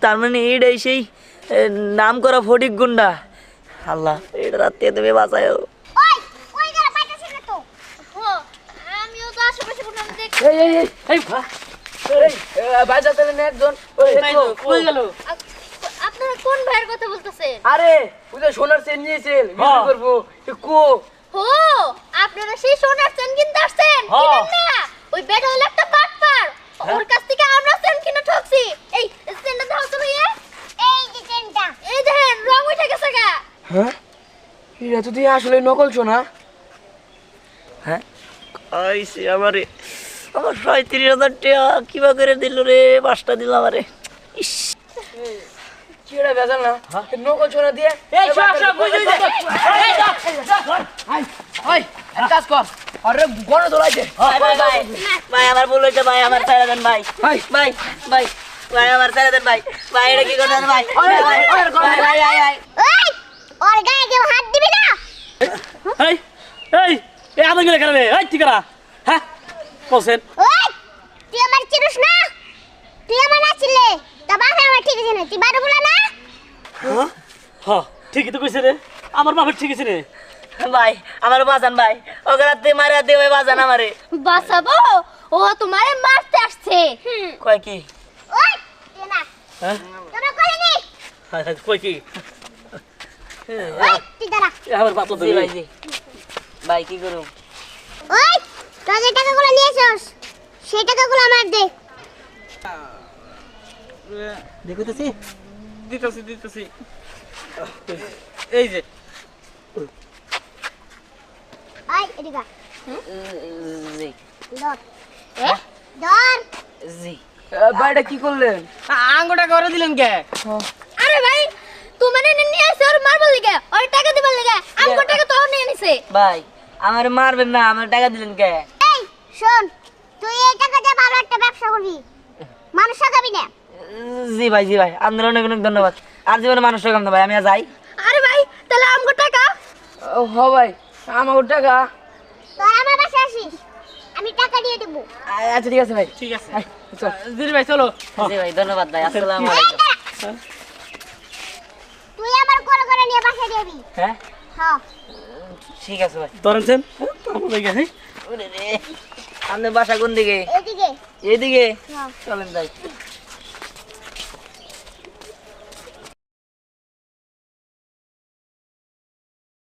তার মানে এইটাই সেই নাম করা ফটিক গুন্ডা। আল্লাহ এটা রাতে তুমি বাঁচায়ও। ওই ওই গেল পাইতাছিস না তো ও আমিও তো আশেপাশে কোনো দেখ এই বাইরে চলে না একজন কই গেল? আপনারা কোন ভাইয়ের কথা বলতেছেন? আরে ওই যে সোনার চেন নিয়েছেন বিক্রি করবো কো। ও আপনারা সেই সোনার চেন কিনতে আসছেন কিনেন না? ওই বেটা হলো একটা বাটপার, ওর কাছ থেকে আমরা চেন কিনে ঠকছি। এই চেনটা দাও তো ভাইয়া। এই যে চেনটা, এই দেখেন রং উঠে গেছে গা। হ্যাঁ এটা তো তুই আসলে নকল সোনা। হ্যাঁ আইসি আমারে আমার ৩৭,০০০ টাকা কিবা করে দিল রে, ৫টা দিল আমারে। ইস চিড়া বেজাল না নকল সোনা দিয়ে। এই সব সব বুঝি দে। এই ওই এক কাজ কর আরে গণ ধরাইছে। ভাই ভাই ভাই ভাই আমার ভুল হইছে ভাই, আমার ছেড়ে দেন ভাই। ভাই ভাই ভাই ভাই আমার ছেড়ে দেন ভাই। ভাই এটা কি করতেছেন ভাই? ভাই ভাই ভাই ভাই ওই ওর গায়ে কেউ হাত দিবি না। এই এই এই আদম গেলে কেন রে? এই ঠিক আছে হ্যাঁ বলছেন। ওই তুই আমার চিনিস না? তুই আমার না চিনলে তা বাপে আমার ঠিক আছে না, তুই বারো বলা না। হ্যাঁ ঠিকই তো কইছে রে, আমার বাপের ঠিক আছে রে। ভাই আমার বাজান ভাই, ওকে রাতে মারা দে ভাই বাজান আমারে। বাঁচাবো? ও তোমারে মারতে আসছে। কয় কি? ওই তুই না হ্যাঁ তোরা করে নি। কই কি ওই তুই দাঁড়া। আমার বাপ তো জি ভাই জি ভাই কি করুম? ওই তুই যে টাকাগুলো নিয়েছস সেই টাকাগুলো আমার দে। দেখতেছি দিতেছি দিতেছি এই যে ওই এদিকে জি ধর। ধর। জি বাইরে কি করলেন? আঙ্গুটা করে দিলেন কে? আরে ভাই তুমি মানে নিয়ে আসছ আর মারবার লাগা আর টাকা দিবার লাগা আমগো টাকা তো নিয়ে নিছে। ভাই আমার মারবেন না, আমার টাকা দিলেন কে? এই শোন তুই এই টাকা দিয়ে ভালো একটা ব্যবসা করবি, মানুষ ঠকাবি না। জি ভাই আপনার অনেক অনেক ধন্যবাদ। আর জীবনে মানুষ ঠকাম না ভাই, আমি যাই। আরে ভাই তাহলে আমগো টাকা হ ভাই আমার টাকা। তোর আমার বাসায় আসিস আমি টাকা দিয়ে দেব। আচ্ছা ঠিক আছে ভাই। ঠিক আছে চল দিদি ভাই চলো। জি ভাই ধন্যবাদ ভাই, আসসালামু এই আলাইকুম। দাঁড়া। তুই আমার কোলে করে নিয়ে বাসায় দিবি। হ্যাঁ হ্যাঁ ঠিক আছে ভাই। ধরেনছেন তারপরে গেছে ওরে রে, আপনার বাসা কোন দিকে? এদিকে। এদিকে হ্যাঁ চলেন যাই।